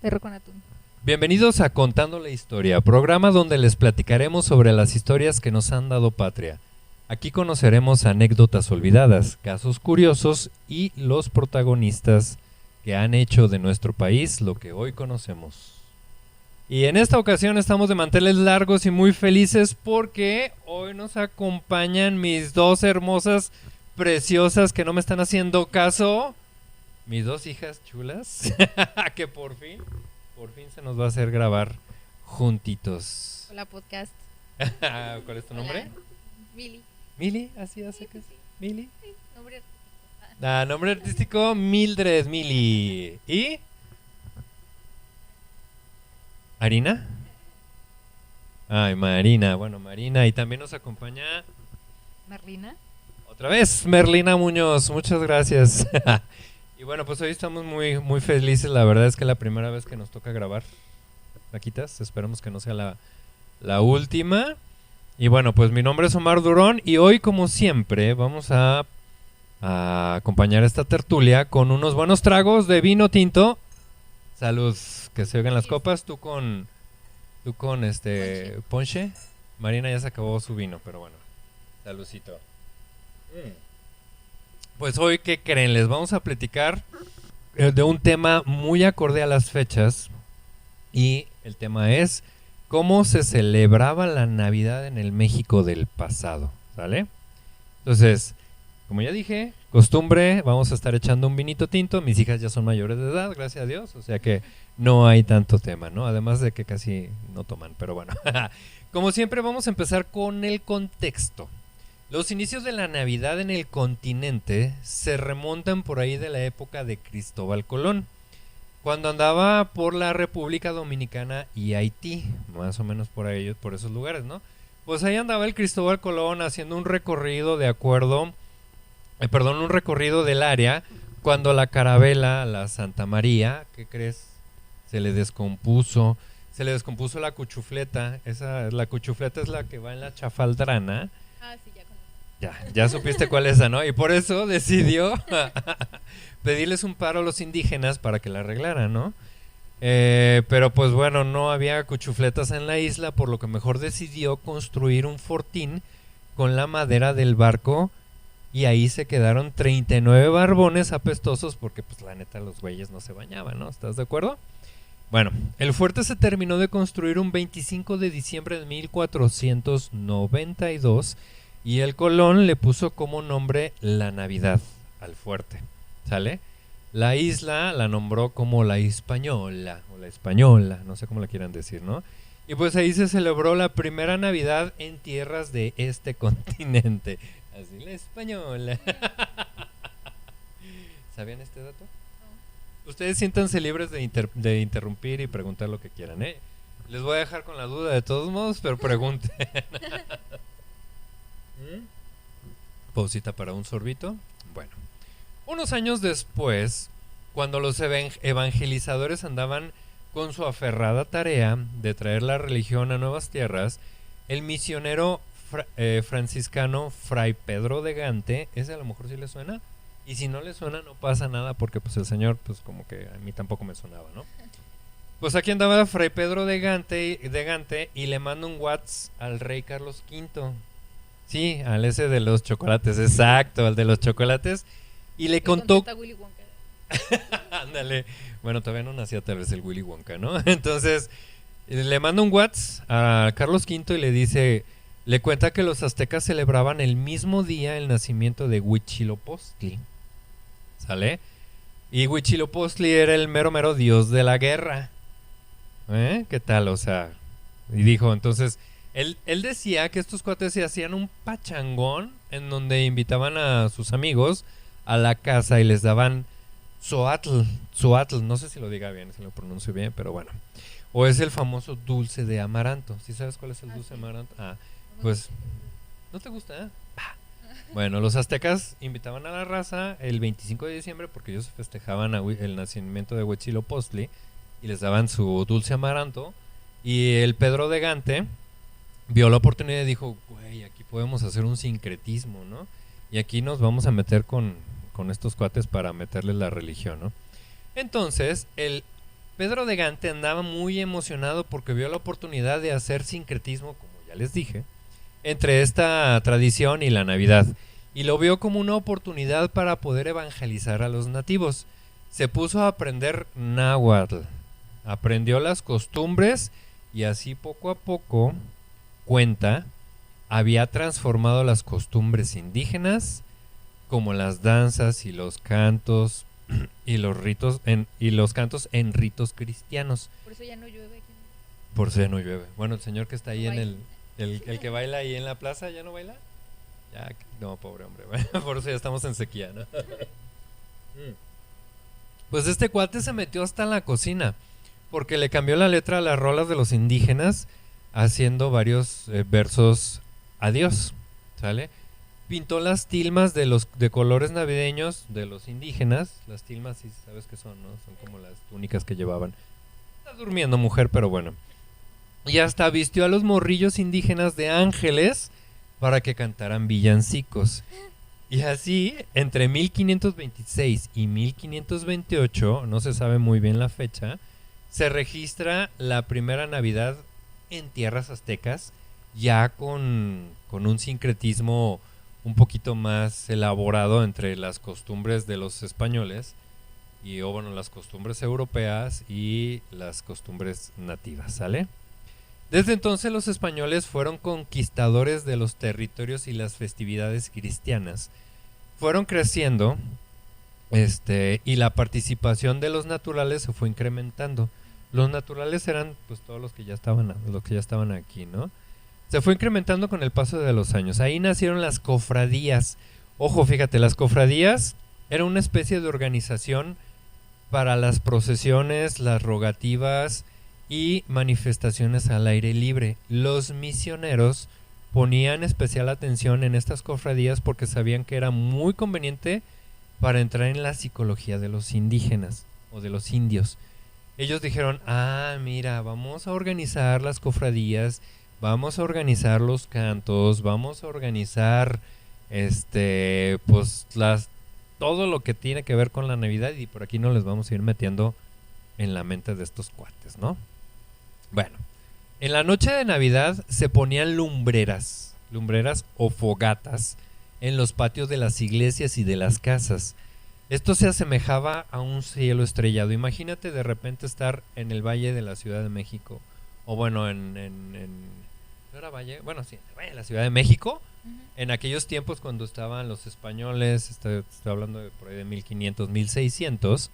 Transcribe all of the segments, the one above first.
Perro con atún. Bienvenidos a Contando la Historia, programa donde les platicaremos sobre las historias que nos han dado patria. Aquí conoceremos anécdotas olvidadas, casos curiosos y los protagonistas que han hecho de nuestro país lo que hoy conocemos. Y en esta ocasión estamos de manteles largos y muy felices porque hoy nos acompañan mis dos hermosas, preciosas que no me están haciendo caso, mis dos hijas chulas, que por fin se nos va a hacer grabar juntitos. Hola, podcast. ¿Cuál es tu nombre? Hola, Mili. Mili, así hace que es. Mili. Sí, nombre artístico. Nombre artístico Mildred Mili. ¿Y? ¿Harina? Ay, Marina. Bueno, Marina. Y también nos acompaña Marlina. otra vez Merlina Muñoz. Muchas gracias. Y bueno, pues hoy estamos muy felices. La verdad es que es la primera vez que nos toca grabar. Paquitas, esperemos que no sea la última. Y bueno, pues mi nombre es Omar Durón y hoy, como siempre, vamos a acompañar esta tertulia con unos buenos tragos de vino tinto. Salud, que se oigan las copas. Tú con ponche. Marina ya se acabó su vino, pero bueno, saludcito. Pues hoy, ¿qué creen? Les vamos a platicar de un tema muy acorde a las fechas. Y el tema es cómo se celebraba la Navidad en el México del pasado, ¿sale? Entonces, como ya dije, costumbre, vamos a estar echando un vinito tinto. Mis hijas ya son mayores de edad, gracias a Dios, o sea que no hay tanto tema, ¿no? Además de que casi no toman, pero bueno. Como siempre, vamos a empezar con el contexto. Los inicios de la Navidad en el continente se remontan por ahí de la época de Cristóbal Colón, cuando andaba por la República Dominicana y Haití, más o menos por ahí, por esos lugares, ¿no? Pues ahí andaba el Cristóbal Colón haciendo un recorrido un recorrido del área, cuando la carabela, la Santa María, ¿qué crees? Se le descompuso la cuchufleta. La cuchufleta es la que va en la chafaldrana. Ah, sí, ya conozco. Ya supiste cuál es esa, ¿no? Y por eso decidió pedirles un paro a los indígenas para que la arreglaran, ¿no? Pero pues bueno, no había cuchufletas en la isla, por lo que mejor decidió construir un fortín con la madera del barco y ahí se quedaron 39 barbones apestosos porque pues la neta los güeyes no se bañaban, ¿no? ¿Estás de acuerdo? Bueno, el fuerte se terminó de construir un 25 de diciembre de 1492 y el Colón le puso como nombre La Navidad al fuerte, ¿sale? La isla la nombró como La Hispaniola, o La Española, no sé cómo la quieran decir, ¿no? Y pues ahí se celebró la primera Navidad en tierras de este continente. Así, La Española. ¿Sabían este dato? No. Ustedes siéntanse libres de interrumpir y preguntar lo que quieran, ¿eh? Les voy a dejar con la duda de todos modos, pero pregunten. Pausita para un sorbito. Bueno, unos años después, cuando los evangelizadores andaban con su aferrada tarea de traer la religión a nuevas tierras, el misionero franciscano Fray Pedro de Gante, ese a lo mejor sí le suena, y si no le suena no pasa nada porque pues el señor pues como que a mí tampoco me sonaba, ¿no? Pues aquí andaba Fray Pedro de Gante y le manda un WhatsApp al rey Carlos V. Sí, al ese de los chocolates, exacto, al de los chocolates. Y le contó... Willy Wonka. Ándale. Bueno, todavía no nacía tal vez el Willy Wonka, ¿no? Entonces, le manda un WhatsApp a Carlos V y le dice... Le cuenta que los aztecas celebraban el mismo día el nacimiento de Huitzilopochtli. ¿Sale? Y Huitzilopochtli era el mero dios de la guerra. ¿Qué tal? O sea... Y dijo, entonces... Él decía que estos cuates se hacían un pachangón en donde invitaban a sus amigos a la casa y les daban zoatl, no sé si lo diga bien, si lo pronuncio bien, pero bueno. O es el famoso dulce de amaranto. ¿Sí sabes cuál es el dulce de amaranto? Pues, ¿no te gusta? Bueno, los aztecas invitaban a la raza el 25 de diciembre porque ellos festejaban el nacimiento de Huitzilopochtli y les daban su dulce amaranto. Y el Pedro de Gante vio la oportunidad y dijo, güey, aquí podemos hacer un sincretismo, ¿no? Y aquí nos vamos a meter con estos cuates para meterles la religión, ¿no? Entonces, el Pedro de Gante andaba muy emocionado porque vio la oportunidad de hacer sincretismo, como ya les dije, entre esta tradición y la Navidad, y lo vio como una oportunidad para poder evangelizar a los nativos. Se puso a aprender náhuatl, aprendió las costumbres y así poco a poco, cuenta, había transformado las costumbres indígenas como las danzas y los cantos y los ritos y los cantos en ritos cristianos. Por eso ya no llueve aquí. Por eso ya no llueve. Bueno, el señor que está ahí No en baila. el que baila ahí en la plaza, ¿ya no baila? Ya, no, pobre hombre. Por eso ya estamos en sequía, ¿no? Pues este cuate se metió hasta la cocina porque le cambió la letra a las rolas de los indígenas haciendo varios versos a Dios, ¿sale? Pintó las tilmas de colores navideños de los indígenas. Las tilmas, sí sabes qué son, ¿no? Son como las túnicas que llevaban. Está durmiendo, mujer, pero bueno. Y hasta vistió a los morrillos indígenas de ángeles para que cantaran villancicos. Y así, entre 1526 y 1528, no se sabe muy bien la fecha, se registra la primera Navidad en tierras aztecas, ya con un sincretismo un poquito más elaborado entre las costumbres de los españoles y, o bueno, las costumbres europeas y las costumbres nativas, ¿sale? Desde entonces los españoles fueron conquistadores de los territorios y las festividades cristianas. Fueron creciendo, y la participación de los naturales se fue incrementando. Los naturales eran pues todos los que ya estaban aquí, ¿no? Se fue incrementando con el paso de los años. Ahí nacieron las cofradías. Ojo, fíjate, las cofradías eran una especie de organización para las procesiones, las rogativas y manifestaciones al aire libre. Los misioneros ponían especial atención en estas cofradías porque sabían que era muy conveniente para entrar en la psicología de los indígenas o de los indios. Ellos dijeron, mira, vamos a organizar las cofradías, vamos a organizar los cantos, vamos a organizar pues todo lo que tiene que ver con la Navidad, y por aquí no les vamos a ir metiendo en la mente de estos cuates, ¿no? Bueno, en la noche de Navidad se ponían lumbreras o fogatas en los patios de las iglesias y de las casas. Esto se asemejaba a un cielo estrellado. Imagínate de repente estar en el valle de la Ciudad de México, o bueno, ¿no era valle? Bueno, sí, en el valle de la Ciudad de México, en aquellos tiempos cuando estaban los españoles, estoy hablando de por ahí de 1500, 1600,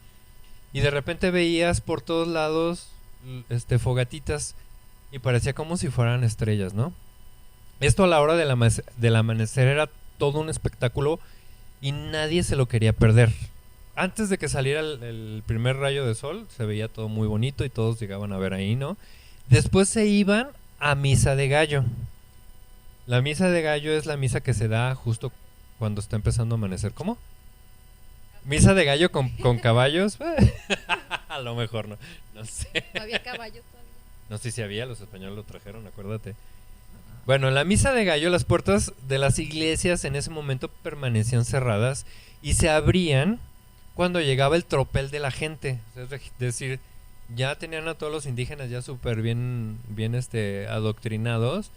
y de repente veías por todos lados fogatitas y parecía como si fueran estrellas, ¿no? Esto a la hora del amanecer era todo un espectáculo y nadie se lo quería perder. Antes de que saliera el primer rayo de sol, se veía todo muy bonito y todos llegaban a ver ahí, ¿no? Después se iban a misa de gallo. La misa de gallo es la misa que se da justo cuando está empezando a amanecer. ¿Cómo? ¿Misa de gallo con caballos? A lo mejor no sé. No había caballos todavía. No sé si había, los españoles lo trajeron, acuérdate. Bueno, en la misa de gallo las puertas de las iglesias en ese momento permanecían cerradas y se abrían cuando llegaba el tropel de la gente. Es decir, ya tenían a todos los indígenas ya súper bien adoctrinados,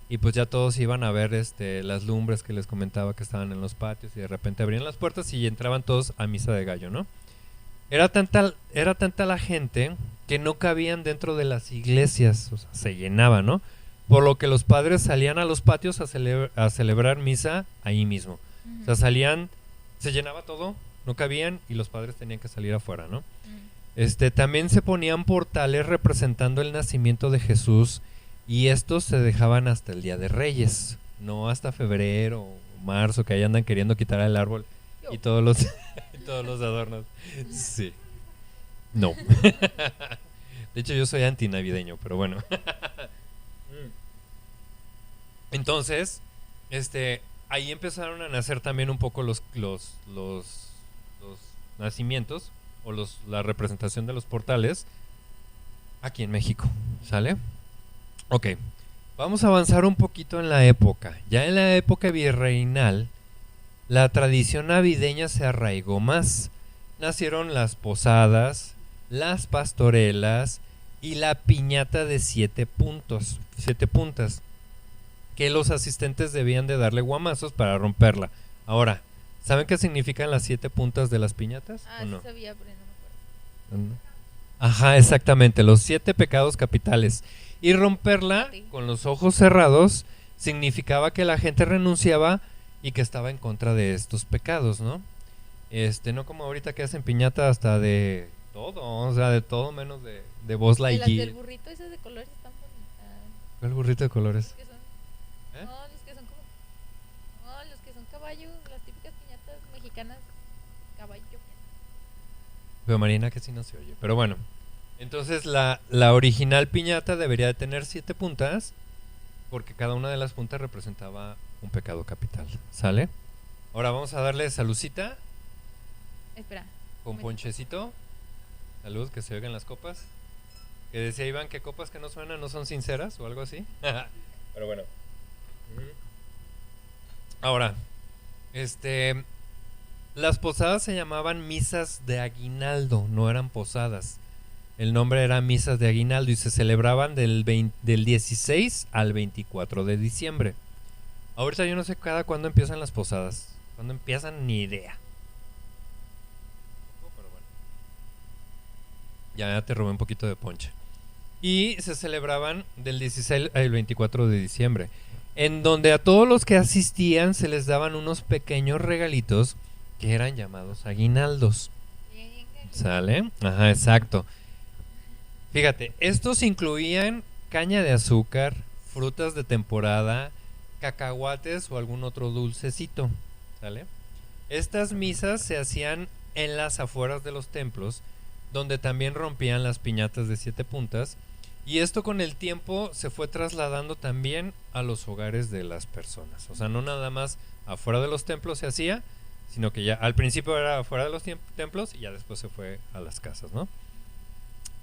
y pues ya todos iban a ver las lumbres que les comentaba que estaban en los patios, y de repente abrían las puertas y entraban todos a misa de gallo, ¿no? Era tanta la gente que no cabían dentro de las iglesias, o sea, se llenaba, ¿no? Por lo que los padres salían a los patios a celebrar misa ahí mismo. O sea, se llenaba todo, no cabían, y los padres tenían que salir afuera, ¿no? También se ponían portales representando el nacimiento de Jesús, y estos se dejaban hasta el Día de Reyes, no hasta febrero o marzo, que ahí andan queriendo quitar el árbol y todos los adornos. Sí. No. De hecho, yo soy antinavideño, pero bueno. Entonces, ahí empezaron a nacer también un poco los nacimientos o la representación de los portales aquí en México, ¿sale? Ok, vamos a avanzar un poquito en la época. Ya en la época virreinal, la tradición navideña se arraigó más. Nacieron las posadas, las pastorelas y la piñata de 7 puntas, que los asistentes debían de darle guamazos para romperla. Ahora, ¿saben qué significan las 7 puntas de las piñatas? Ah, ¿O no? sí sabía, pero no me acuerdo. Ajá, exactamente, los 7 pecados capitales. Y romperla Sí. con los ojos cerrados significaba que la gente renunciaba y que estaba en contra de estos pecados, ¿no? No como ahorita que hacen piñata hasta de todo, o sea, de todo menos de Buzz Y las del Lightyear. burrito, esas de colores están bonitas. ¿Cuál burrito de colores? Los que son, ¿Eh? no, los que son como, no, los que son caballo, las típicas piñatas mexicanas, caballo. Pero Marina que sí no se oye. Pero bueno, entonces la original piñata debería de tener 7 puntas porque cada una de las puntas representaba un pecado capital. ¿Sale? Ahora vamos a darle salucita Espera. con ponchecito. Salud, que se oigan las copas. Que decía Iván que copas que no suenan no son sinceras o algo así. Pero bueno. Ahora, las posadas se llamaban misas de aguinaldo, no eran posadas. El nombre era misas de aguinaldo y se celebraban del 16 al 24 de diciembre. Ahorita yo no sé cada cuándo empiezan las posadas. ¿Cuándo empiezan? Ni idea. Pero bueno. Ya te robé un poquito de ponche. Y se celebraban del 16 al 24 de diciembre, en donde a todos los que asistían se les daban unos pequeños regalitos que eran llamados aguinaldos. ¿Sale? Ajá, exacto. Fíjate, estos incluían caña de azúcar, frutas de temporada, cacahuates o algún otro dulcecito. ¿Sale? Estas misas se hacían en las afueras de los templos, donde también rompían las piñatas de 7 puntas. Y esto con el tiempo se fue trasladando también a los hogares de las personas. O sea, no nada más afuera de los templos se hacía, sino que ya al principio era afuera de los templos y ya después se fue a las casas, ¿no?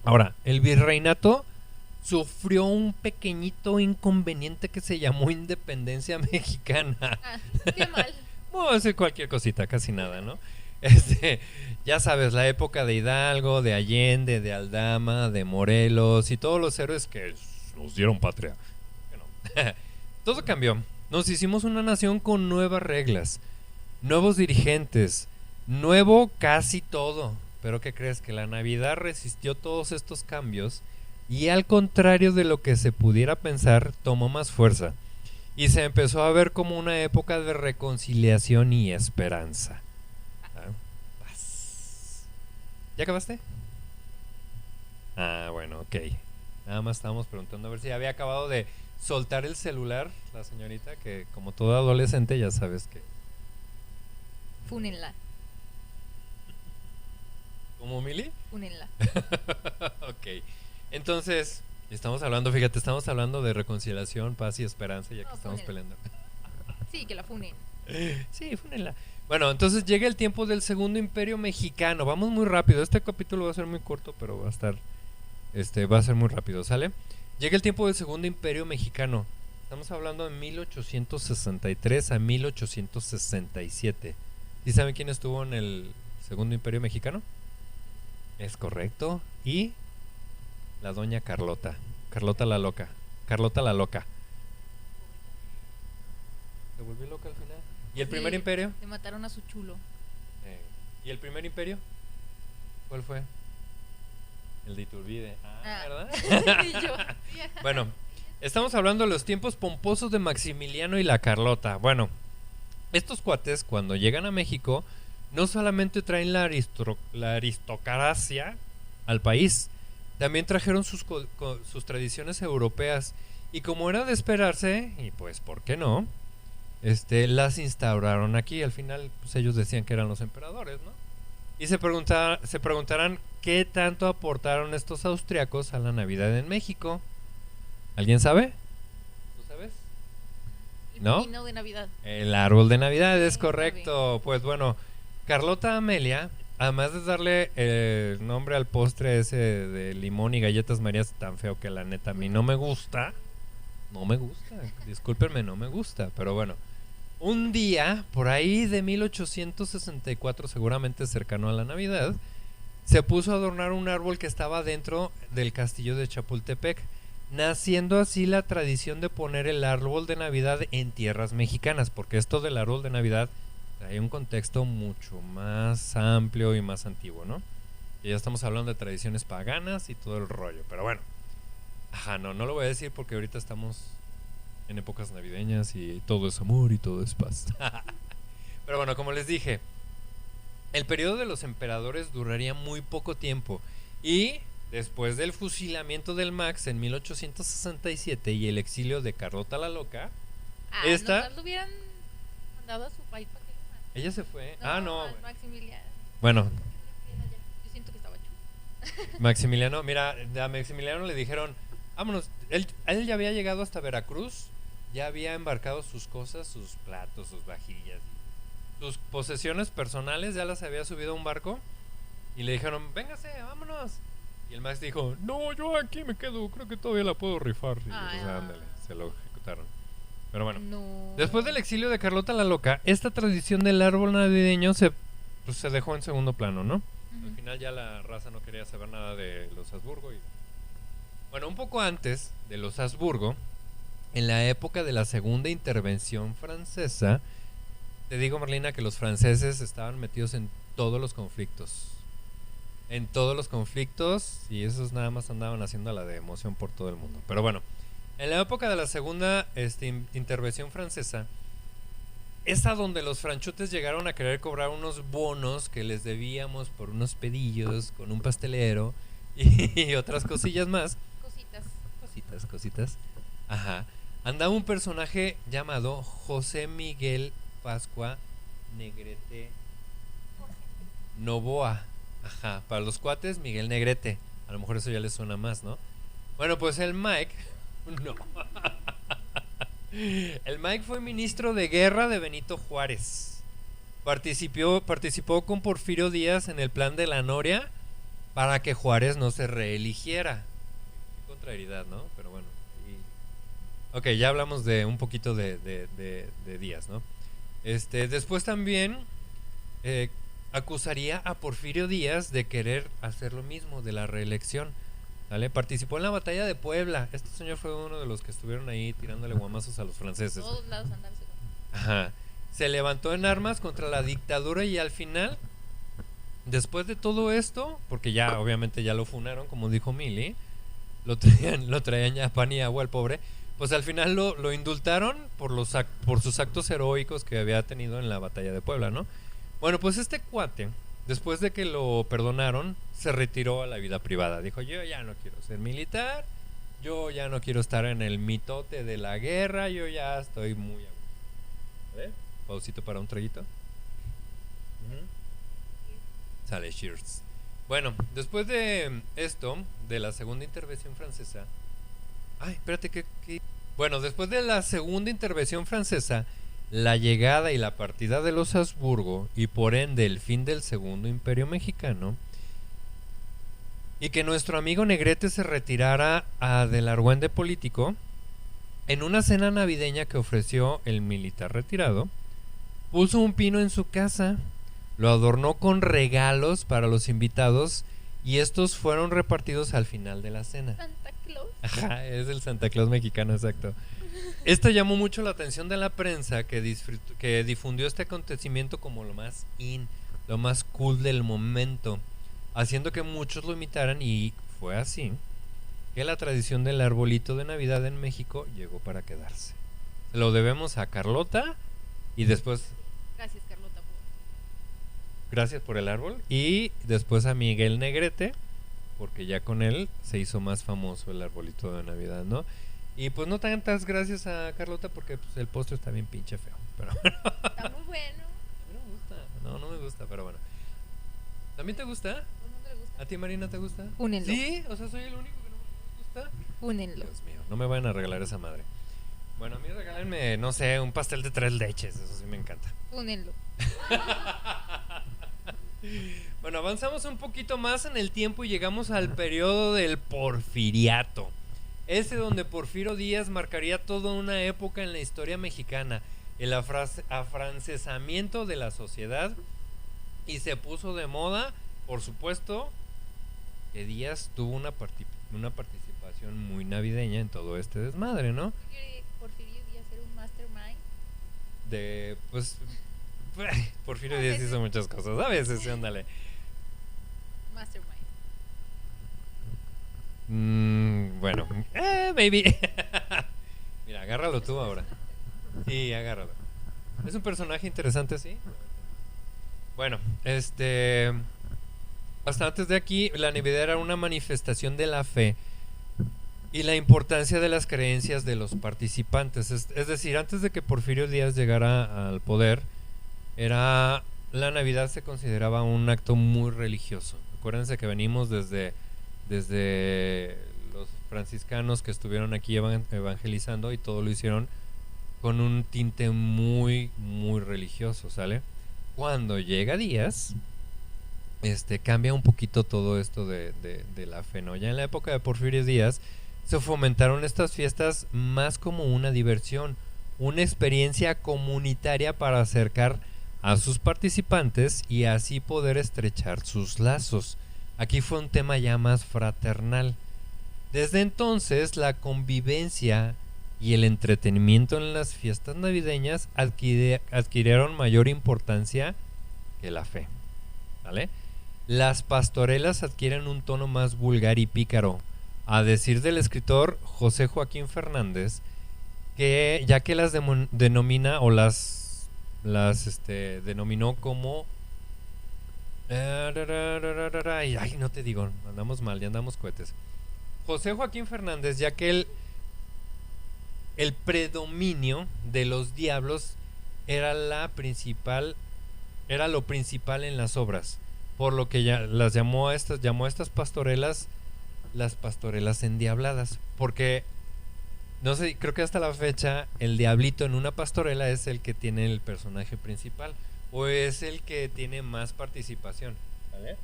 Ahora, el virreinato sufrió un pequeñito inconveniente que se llamó independencia mexicana. Ah, qué mal. Puedo decir cualquier cosita, casi nada, ¿no? Ya sabes, la época de Hidalgo, de Allende, de Aldama, de Morelos y todos los héroes que nos dieron patria. Bueno, todo cambió. Nos hicimos una nación con nuevas reglas, nuevos dirigentes, nuevo casi todo. Pero ¿qué crees? Que la Navidad resistió todos estos cambios y al contrario de lo que se pudiera pensar, tomó más fuerza y se empezó a ver como una época de reconciliación y esperanza. ¿Ya acabaste? Ah, bueno, ok. Nada más estábamos preguntando a ver si había acabado de soltar el celular la señorita, que como todo adolescente ya sabes que... Fúnenla, ¿Cómo, Mili? fúnenla. Ok. Entonces, estamos hablando, fíjate, estamos hablando de reconciliación, paz y esperanza, ya que No, estamos fúnenla. peleando. Sí, que la funen. Sí, fúnenla. Bueno, entonces llega el tiempo del Segundo Imperio Mexicano. Vamos muy rápido. Este capítulo va a ser muy corto, pero va a estar, va a ser muy rápido, ¿sale? Llega el tiempo del Segundo Imperio Mexicano. Estamos hablando de 1863 a 1867. ¿Sí saben quién estuvo en el Segundo Imperio Mexicano? Es correcto. Y la doña Carlota. Carlota la loca. Carlota la loca. ¿Se volvió loca al final? ¿Y el Sí, primer imperio? Le mataron a su chulo. ¿Y el primer imperio? ¿Cuál fue? El de Iturbide. Ah, ¿verdad? Y yo, Bueno, estamos hablando de los tiempos pomposos de Maximiliano y la Carlota. Bueno, estos cuates cuando llegan a México no solamente traen la aristocracia al país, también trajeron sus tradiciones europeas. Y como era de esperarse, y pues, ¿por qué no? Las instauraron aquí. Al final, pues ellos decían que eran los emperadores, ¿no? Y se preguntarán qué tanto aportaron estos austriacos a la Navidad en México. ¿Alguien sabe? ¿Tú sabes? el ¿No? pino de Navidad. El árbol de Navidad, es Sí, correcto. Pues bueno, Carlota Amelia, además de darle el nombre al postre ese de limón y galletas Marías tan feo que la neta a mí no me gusta. No me gusta, discúlpenme, no me gusta. Pero bueno, un día, por ahí de 1864, seguramente cercano a la Navidad, se puso a adornar un árbol que estaba dentro del castillo de Chapultepec, naciendo así la tradición de poner el árbol de Navidad en tierras mexicanas, porque esto del árbol de Navidad trae un contexto mucho más amplio y más antiguo, ¿no? Y ya estamos hablando de tradiciones paganas y todo el rollo, pero bueno. Ajá, no lo voy a decir porque ahorita estamos en épocas navideñas y todo es amor y todo es paz. Pero bueno, como les dije, el periodo de los emperadores duraría muy poco tiempo y después del fusilamiento del Max en 1867 y el exilio de Carlota la Loca, esta... No lo hubieran mandado a su país para que lo mate. Ella se fue. No. Maximiliano. Bueno, Yo siento que estaba chulo. Maximiliano, mira, a Maximiliano le dijeron, vámonos, él ya había llegado hasta Veracruz, ya había embarcado sus cosas, sus platos, sus vajillas, sus posesiones personales, ya las había subido a un barco y le dijeron, véngase, vámonos. Y el Max dijo, no, yo aquí me quedo, creo que todavía la puedo rifar. Y ándale, se lo ejecutaron. Pero bueno, después del exilio de Carlota la Loca, esta tradición del árbol navideño se dejó en segundo plano, ¿no? Al final ya la raza no quería saber nada de los Habsburgo. Bueno, un poco antes de los Habsburgo, en la época de la segunda intervención francesa, te digo, Marlina, que los franceses estaban metidos en todos los conflictos. En todos los conflictos, y esos nada más andaban haciendo la de emoción por todo el mundo. Pero bueno, en la época de la segunda intervención francesa, es a donde los franchutes llegaron a querer cobrar unos bonos que les debíamos por unos pedillos con un pastelero y otras cosillas más. Cositas. Ajá. Andaba un personaje llamado José Miguel Pascua Negrete Novoa. Ajá, para los cuates, Miguel Negrete. A lo mejor eso ya les suena más, ¿no? Bueno, pues el Mike... No. El Mike fue ministro de guerra de Benito Juárez. Participó con Porfirio Díaz en el plan de la Noria para que Juárez no se reeligiera. Qué contrariedad, ¿no? Pero bueno. Ok, ya hablamos de un poquito de Díaz, ¿no? Después también acusaría a Porfirio Díaz de querer hacer lo mismo, de la reelección. ¿Vale? Participó en la batalla de Puebla. Este señor fue uno de los que estuvieron ahí tirándole guamazos a los franceses. Todos lados andarse. Ajá. Se levantó en armas contra la dictadura y al final, después de todo esto, porque ya obviamente ya lo funaron, como dijo Mili, lo traían ya pan y agua al pobre, pues al final lo indultaron por sus actos heroicos que había tenido en la batalla de Puebla, ¿no? Bueno, pues este cuate, después de que lo perdonaron, se retiró a la vida privada. Dijo, yo ya no quiero ser militar, yo ya no quiero estar en el mitote de la guerra, yo ya estoy muy... ¿Vale? Pausito para un traguito. Sale, cheers. Bueno, después de esto, de la segunda intervención francesa... Ay, espérate, ¿qué? Bueno, después de la segunda intervención francesa, la llegada y la partida de los Habsburgo y por ende el fin del segundo imperio mexicano, y que nuestro amigo Negrete se retirara del argüende político, en una cena navideña que ofreció el militar retirado, puso un pino en su casa, lo adornó con regalos para los invitados y estos fueron repartidos al final de la cena. Santa Claus. Ajá, es el Santa Claus mexicano, exacto. Esto llamó mucho la atención de la prensa que difundió este acontecimiento como lo más lo más cool del momento, haciendo que muchos lo imitaran y fue así que la tradición del arbolito de Navidad en México llegó para quedarse. Lo debemos a Carlota y después... Gracias, Carlota. Gracias por el árbol y después a Miguel Negrete, porque ya con él se hizo más famoso el arbolito de Navidad, ¿no? Y pues no tantas gracias a Carlota porque pues, el postre está bien pinche feo. Pero está muy bueno. No me gusta. No me gusta, pero bueno. ¿También te gusta? ¿A todo el mundo le gusta? ¿A ti, Marina, te gusta? Únenlo. Sí, o sea, soy el único que no me gusta. Únenlo. Dios mío, no me vayan a regalar esa madre. Bueno, a mí regálenme, no sé, un pastel de 3 leches, eso sí me encanta. Únenlo. Bueno, avanzamos un poquito más en el tiempo y llegamos al periodo del Porfiriato. Ese donde Porfirio Díaz marcaría toda una época en la historia mexicana, el afrancesamiento de la sociedad, y se puso de moda, por supuesto, que Díaz tuvo una participación muy navideña en todo este desmadre, ¿no? Porfirio Díaz era un mastermind. De, pues, Porfirio Díaz hizo muchas cosas, a veces, sí, ándale. Mastermind. Bueno, maybe. Mira, agárralo tú ahora. Sí, agárralo. Es un personaje interesante, ¿sí? Bueno, hasta antes de aquí, la Navidad era una manifestación de la fe y la importancia de las creencias de los participantes. Es decir, antes de que Porfirio Díaz llegara al poder, la Navidad se consideraba un acto muy religioso. Acuérdense que venimos desde los franciscanos que estuvieron aquí evangelizando y todo lo hicieron con un tinte muy, muy religioso, ¿sale? Cuando llega Díaz, cambia un poquito todo esto de la fe, ¿no? Ya en la época de Porfirio Díaz se fomentaron estas fiestas más como una diversión, una experiencia comunitaria para acercar a sus participantes y así poder estrechar sus lazos. Aquí fue un tema ya más fraternal. Desde entonces, la convivencia y el entretenimiento en las fiestas navideñas adquirieron mayor importancia que la fe, ¿vale? Las pastorelas adquieren un tono más vulgar y pícaro, a decir del escritor José Joaquín Fernández, que ya que las denomina o las denominó como ay, no te digo, andamos mal, ya andamos cohetes. José Joaquín Fernández, ya que el predominio de los diablos era lo principal en las obras, por lo que ya llamó a estas pastorelas las pastorelas endiabladas, porque no sé, creo que hasta la fecha el diablito en una pastorela es el que tiene el personaje principal o es el que tiene más participación, ¿vale?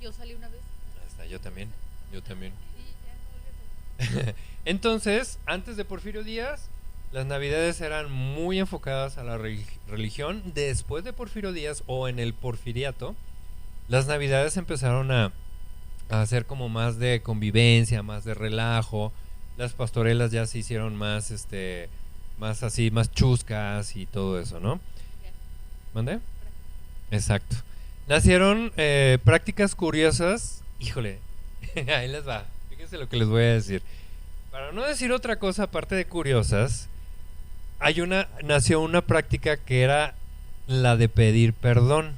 Yo salí una vez. Hasta yo también. Sí, ya no volví a salir. Entonces, antes de Porfirio Díaz, las navidades eran muy enfocadas a la religión. Después de Porfirio Díaz o en el porfiriato, las navidades empezaron a hacer como más de convivencia, más de relajo. Las pastorelas ya se hicieron más más así, más chuscas y todo eso, ¿no? ¿Mande? Exacto. Nacieron prácticas curiosas. Híjole, ahí les va. Fíjense lo que les voy a decir. Para no decir otra cosa aparte de curiosas, nació una práctica que era la de pedir perdón.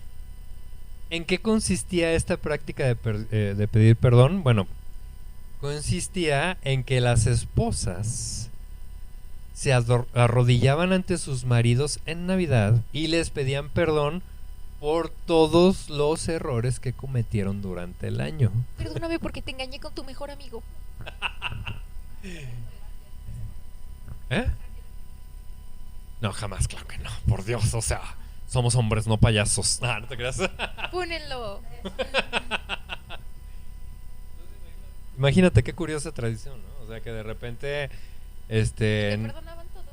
¿En qué consistía esta práctica de pedir perdón? Bueno, consistía en que las esposas se arrodillaban ante sus maridos en Navidad y les pedían perdón por todos los errores que cometieron durante el año. Perdóname porque te engañé con tu mejor amigo. ¿Eh? No, jamás, claro que no. Por Dios, o sea, somos hombres, no payasos. No te creas. Pónenlo. Imagínate qué curiosa tradición, ¿no? O sea, que de repente ¿Te perdonaban todo?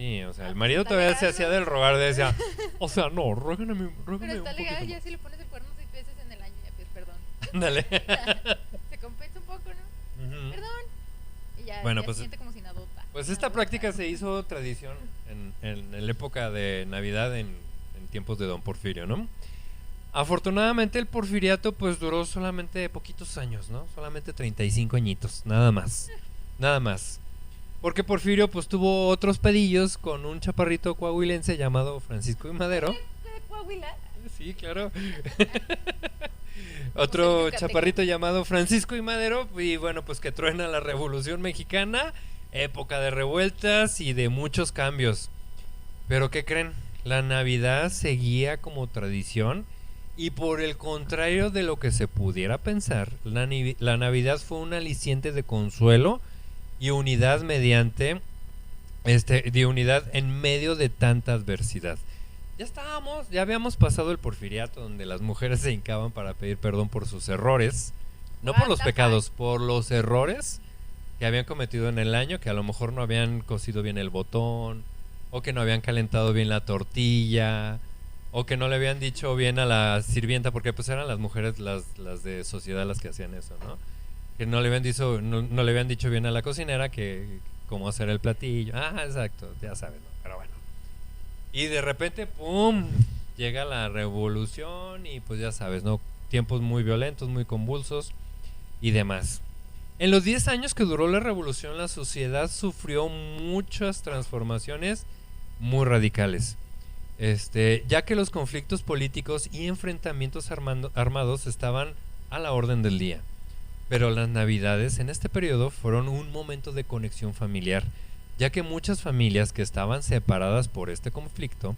sí, o sea, el marido todavía se hacía del rogar, decía, o sea, no, ruégame un Pero está poquito legal, ya más. si le pones el cuerno 6 veces en el año, ya pides perdón. Ándale. Se compensa un poco, ¿no? Ujú. Perdón. Y ya, Bueno, ya pues, se siente como si nadota. Pues esta práctica se hizo tradición en la época de Navidad, en tiempos de Don Porfirio, ¿no? Afortunadamente el porfiriato pues duró solamente poquitos años, ¿no? Solamente 35 añitos, nada más. Nada más. Porque Porfirio pues tuvo otros pedillos con un chaparrito coahuilense llamado Francisco I. Madero. ¿De Coahuila? Sí, claro. Otro chaparrito llamado Francisco I. Madero. Y bueno, pues que truena la Revolución Mexicana. Época de revueltas y de muchos cambios. Pero ¿qué creen? La Navidad seguía como tradición. Y por el contrario de lo que se pudiera pensar, la Navidad fue un aliciente de consuelo y unidad de unidad en medio de tanta adversidad. Ya habíamos pasado el porfiriato, donde las mujeres se hincaban para pedir perdón por sus errores, no por los pecados, por los errores que habían cometido en el año, que a lo mejor no habían cocido bien el botón, o que no habían calentado bien la tortilla, O que no le habían dicho bien a la sirvienta, porque pues eran las mujeres las de sociedad las que hacían eso, ¿no? Que no le habían dicho, no le habían dicho bien a la cocinera que cómo hacer el platillo. Ah, exacto, ya saben, ¿no? Pero bueno. Y de repente, ¡pum! Llega la revolución y pues ya sabes, ¿no? Tiempos muy violentos, muy convulsos y demás. En los 10 años que duró la revolución, la sociedad sufrió muchas transformaciones muy radicales. Ya que los conflictos políticos y enfrentamientos armados estaban a la orden del día. Pero las navidades en este periodo fueron un momento de conexión familiar, ya que muchas familias que estaban separadas por este conflicto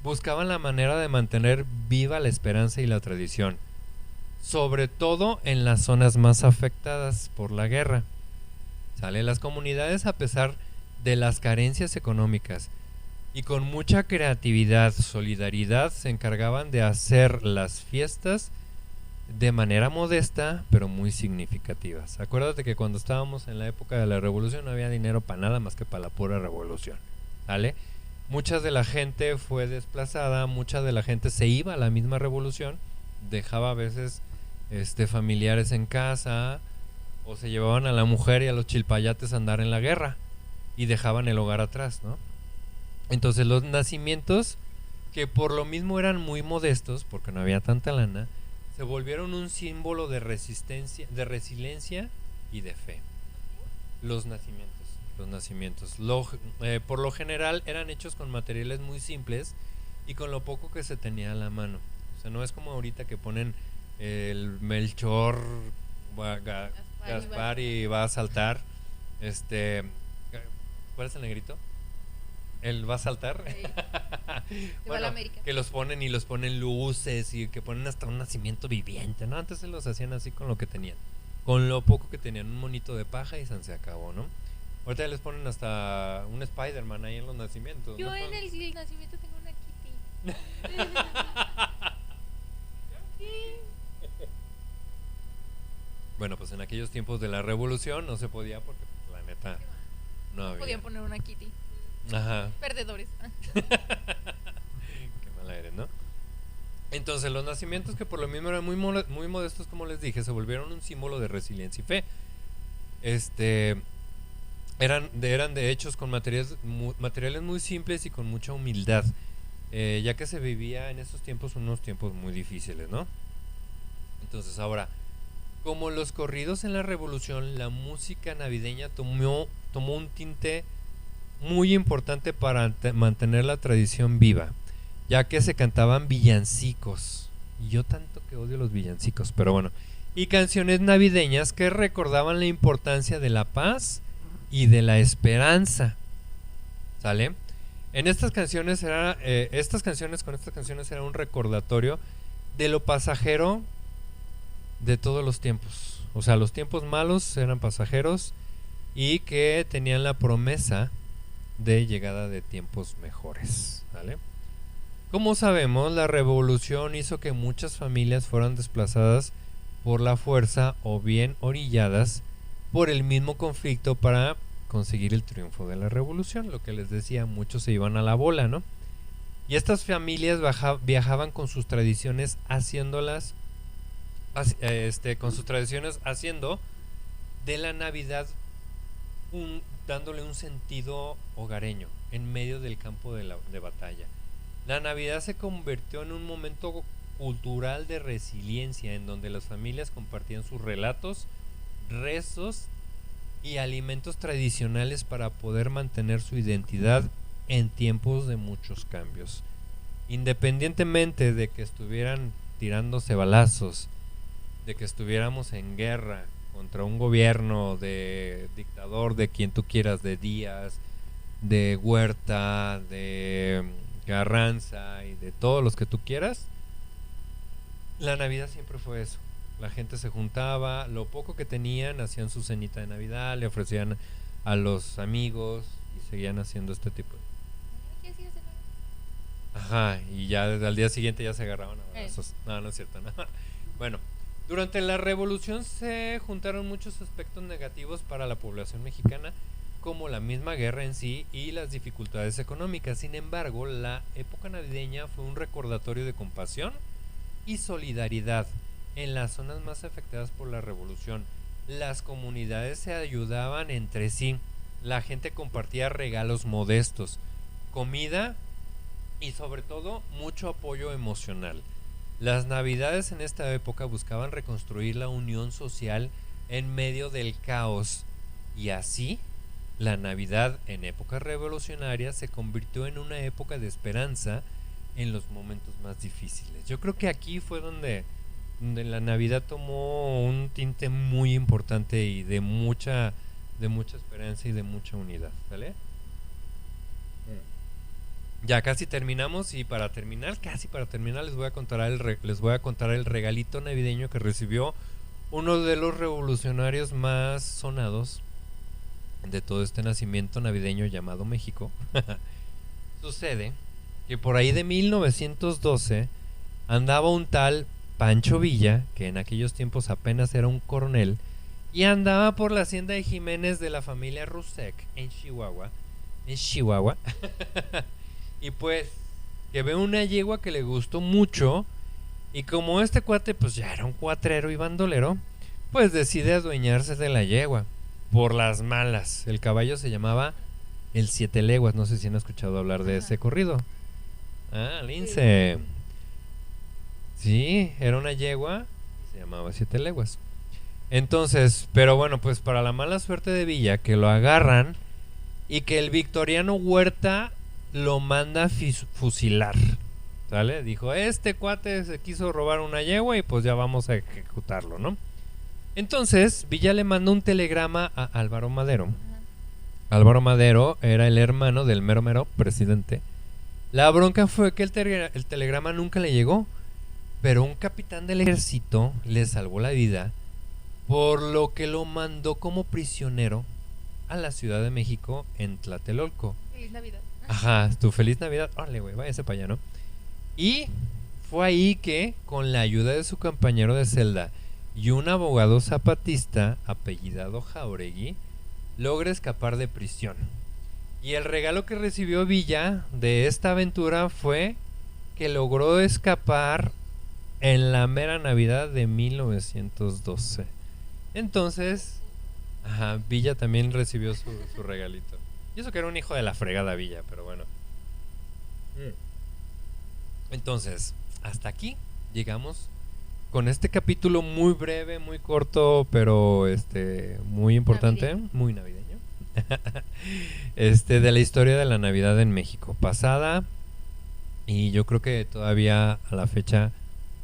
buscaban la manera de mantener viva la esperanza y la tradición, sobre todo en las zonas más afectadas por la guerra. ¿Sale? Las comunidades, a pesar de las carencias económicas y con mucha creatividad, solidaridad, se encargaban de hacer las fiestas de manera modesta, pero muy significativas. Acuérdate que cuando estábamos en la época de la revolución no había dinero para nada más que para la pura revolución, ¿vale? Mucha de la gente fue desplazada, mucha de la gente se iba a la misma revolución, dejaba a veces familiares en casa, o se llevaban a la mujer y a los chilpayates a andar en la guerra y dejaban el hogar atrás, ¿no? Entonces los nacimientos, que por lo mismo eran muy modestos, porque no había tanta lana, se volvieron un símbolo de resistencia, de resiliencia y de fe. Los nacimientos. Por lo general eran hechos con materiales muy simples y con lo poco que se tenía a la mano. O sea, no es como ahorita que ponen el Melchor, Gaspar y va a saltar. ¿Cuál es el negrito? Él va a saltar. Sí. Bueno, que los ponen y los ponen luces y que ponen hasta un nacimiento viviente, ¿no? Antes se los hacían así con lo que tenían, con lo poco que tenían, un monito de paja y se acabó, ¿no? Ahorita les ponen hasta un Spider-Man ahí en los nacimientos. Yo ¿no? en el nacimiento tengo una Kitty. Bueno, pues en aquellos tiempos de la revolución no se podía porque la neta no había. Podían poner una Kitty. Ajá. Perdedores. Qué mala eres, ¿no? Entonces los nacimientos, que por lo mismo eran muy modestos, como les dije, se volvieron un símbolo de resiliencia y fe. Eran de hechos con materiales muy simples y con mucha humildad, ya que se vivía en esos tiempos unos tiempos muy difíciles, ¿no? Entonces ahora, como los corridos en la revolución, la música navideña tomó un tinte muy importante para mantener la tradición viva, ya que se cantaban villancicos, y yo tanto que odio los villancicos, pero bueno, y canciones navideñas que recordaban la importancia de la paz y de la esperanza, ¿sale? En estas canciones era un recordatorio de lo pasajero de todos los tiempos. O sea, los tiempos malos eran pasajeros y que tenían la promesa de llegada de tiempos mejores, ¿vale? Como sabemos, la revolución hizo que muchas familias fueran desplazadas por la fuerza o bien orilladas por el mismo conflicto para conseguir el triunfo de la revolución. Lo que les decía, muchos se iban a la bola, ¿no? Y estas familias viajaban con sus tradiciones haciendo de la Navidad dándole un sentido hogareño en medio del campo de batalla. La Navidad se convirtió en un momento cultural de resiliencia en donde las familias compartían sus relatos, rezos y alimentos tradicionales para poder mantener su identidad en tiempos de muchos cambios. Independientemente de que estuvieran tirándose balazos, de que estuviéramos en guerra contra un gobierno de dictador, de quien tú quieras, de Díaz, de Huerta, de Carranza y de todos los que tú quieras, la Navidad siempre fue eso. La gente se juntaba, lo poco que tenían, hacían su cenita de Navidad, le ofrecían a los amigos y seguían haciendo este tipo de... ¿Qué hacías de nuevo? Ajá, y ya desde al día siguiente ya se agarraban a balazos. No, no es cierto, no. Bueno, durante la revolución se juntaron muchos aspectos negativos para la población mexicana, como la misma guerra en sí y las dificultades económicas. Sin embargo, la época navideña fue un recordatorio de compasión y solidaridad en las zonas más afectadas por la revolución. Las comunidades se ayudaban entre sí, la gente compartía regalos modestos, comida y sobre todo mucho apoyo emocional. Las navidades en esta época buscaban reconstruir la unión social en medio del caos y así la Navidad en épocas revolucionarias se convirtió en una época de esperanza en los momentos más difíciles. Yo creo que aquí fue donde la Navidad tomó un tinte muy importante y de mucha esperanza y de mucha unidad, ¿vale? Ya casi terminamos y casi para terminar les voy a contar el regalito navideño que recibió uno de los revolucionarios más sonados de todo este nacimiento navideño llamado México. Sucede que por ahí de 1912 andaba un tal Pancho Villa, que en aquellos tiempos apenas era un coronel, y andaba por la hacienda de Jiménez de la familia Rusek en Chihuahua. Y pues que ve una yegua que le gustó mucho y como este cuate pues ya era un cuatrero y bandolero, pues decide adueñarse de la yegua por las malas. El caballo se llamaba el Siete Leguas, no sé si han escuchado hablar de ese corrido. Ah, Lince. Sí, era una yegua y se llamaba Siete Leguas. Entonces, pero bueno, pues para la mala suerte de Villa, que lo agarran y que el Victoriano Huerta lo manda a fusilar. ¿Sale? Dijo, este cuate se quiso robar una yegua y pues ya vamos a ejecutarlo, ¿no? Entonces, Villa le manda un telegrama a Álvaro Madero. Álvaro Madero era el hermano del mero mero presidente. La bronca fue que el telegrama nunca le llegó, pero un capitán del ejército le salvó la vida, por lo que lo mandó como prisionero a la Ciudad de México en Tlatelolco. Feliz Navidad. Ajá, tu feliz Navidad. Órale, güey, váyase para allá, ¿no? Y fue ahí que, con la ayuda de su compañero de celda y un abogado zapatista apellidado Jauregui, logra escapar de prisión. Y el regalo que recibió Villa de esta aventura fue que logró escapar en la mera Navidad de 1912. Entonces, ajá, Villa también recibió su regalito. Y eso que era un hijo de la fregada Villa, pero bueno. Entonces, hasta aquí llegamos con este capítulo muy breve, muy corto, pero muy importante, navideño. Muy navideño. De la historia de la Navidad en México, pasada y yo creo que todavía a la fecha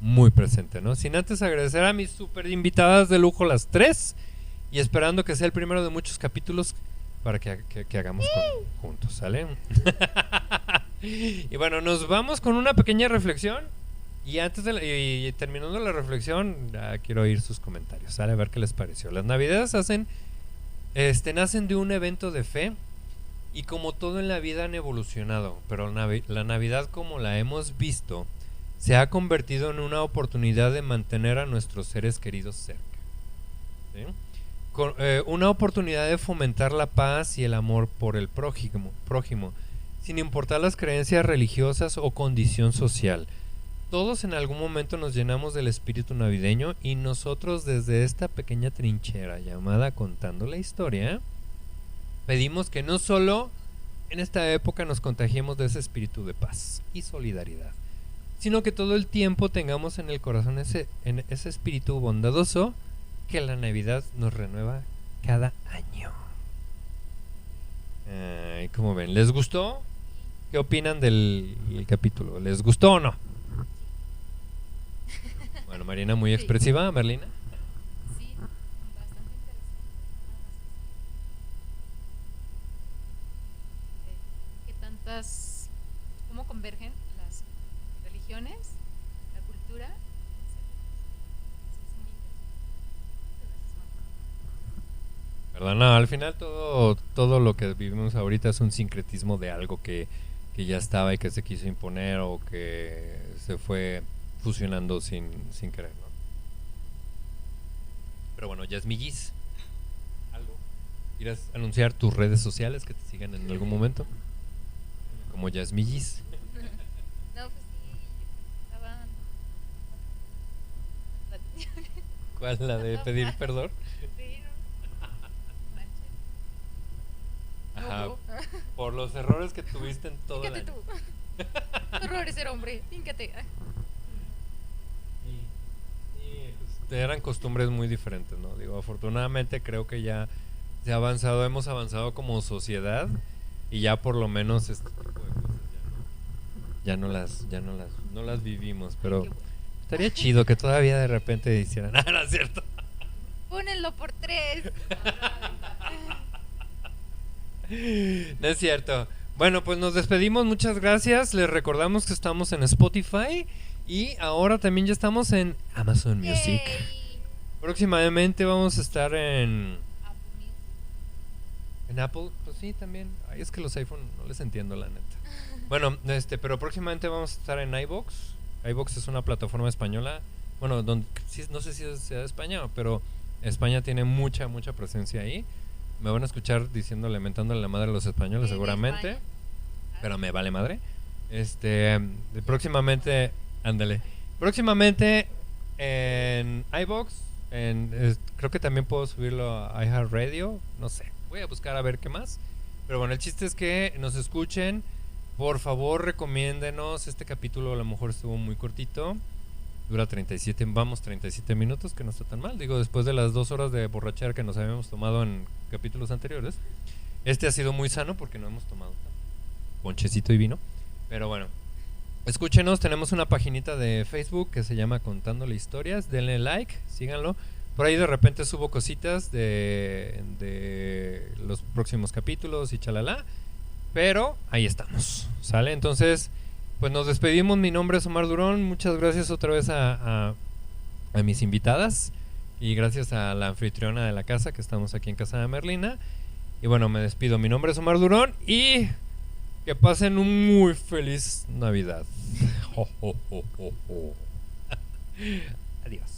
muy presente, ¿no? Sin antes agradecer a mis super invitadas de lujo, las tres, y esperando que sea el primero de muchos capítulos para que hagamos juntos, ¿sale? Y bueno, nos vamos con una pequeña reflexión. Y antes y terminando la reflexión, quiero oír sus comentarios, ¿sale? A ver qué les pareció. Las navidades nacen de un evento de fe. Y como todo en la vida han evolucionado, pero la Navidad como la hemos visto se ha convertido en una oportunidad de mantener a nuestros seres queridos cerca, ¿sí? Una oportunidad de fomentar la paz y el amor por el prójimo, sin importar las creencias religiosas o condición social. Todos en algún momento nos llenamos del espíritu navideño y nosotros desde esta pequeña trinchera llamada Contando la Historia, pedimos que no solo en esta época nos contagiemos de ese espíritu de paz y solidaridad, sino que todo el tiempo tengamos en el corazón ese espíritu bondadoso que la Navidad nos renueva cada año. ¿Cómo ven? ¿Les gustó? ¿Qué opinan del capítulo? ¿Les gustó o no? Bueno, Marina muy expresiva. Merlina. Sí, bastante interesante. ¿Qué tantas, cómo convergen las religiones, la cultura? ¿Verdad? No, al final todo lo que vivimos ahorita es un sincretismo de algo que ya estaba y que se quiso imponer o que se fue fusionando sin querer, ¿no? Pero bueno, ya es mi Gis. ¿Algo ¿Quieres anunciar tus redes sociales que te sigan en algún momento? Como Yasmillis. No, pues sí, estaba. ¿Cuál? ¿La de pedir perdón? Sí, no. Manches. Ajá. No, Por los errores que tuviste en todo el Fíjate año. tú. Qué horror ser hombre. Fíjate. Sí, pues, eran costumbres muy diferentes, ¿no? Digo, afortunadamente creo que ya se ha avanzado, hemos avanzado como sociedad y ya por lo menos este tipo de cosas no las vivimos, pero Qué bueno. estaría chido que todavía de repente hicieran, ah, no es cierto. Pónenlo por 3. No es cierto. Bueno, pues nos despedimos, muchas gracias. Les recordamos que estamos en Spotify y ahora también ya estamos en Amazon Music. Próximamente vamos a estar en Apple, pues sí, también. Ay, es que los iPhone no les entiendo, la neta. Bueno, pero próximamente vamos a estar en iVoox. iVoox es una plataforma española. Bueno, donde, sí, no sé si sea de España, pero España tiene mucha presencia ahí. Me van a escuchar diciéndole, mentándole la madre a los españoles, seguramente. Pero me vale madre. Próximamente, ándale. Próximamente en iVoox, creo que también puedo subirlo a iHeartRadio, no sé. Voy a buscar a ver qué más. Pero bueno, el chiste es que nos escuchen. Por favor, recomiéndenos. Este capítulo a lo mejor estuvo muy cortito. Dura 37 minutos, que no está tan mal. Digo, después de las 2 horas de borrachera que nos habíamos tomado en capítulos anteriores. Este ha sido muy sano porque no hemos tomado ponchecito y vino. Pero bueno, escúchenos. Tenemos una paginita de Facebook que se llama Contándole Historias. Denle like, síganlo. Por ahí de repente subo cositas de los próximos capítulos y chalala. Pero ahí estamos, ¿sale? Entonces, pues nos despedimos. Mi nombre es Omar Durón. Muchas gracias otra vez a mis invitadas. Y gracias a la anfitriona de la casa, que estamos aquí en casa de Merlina. Y bueno, me despido. Mi nombre es Omar Durón. Y que pasen un muy feliz Navidad. Adiós.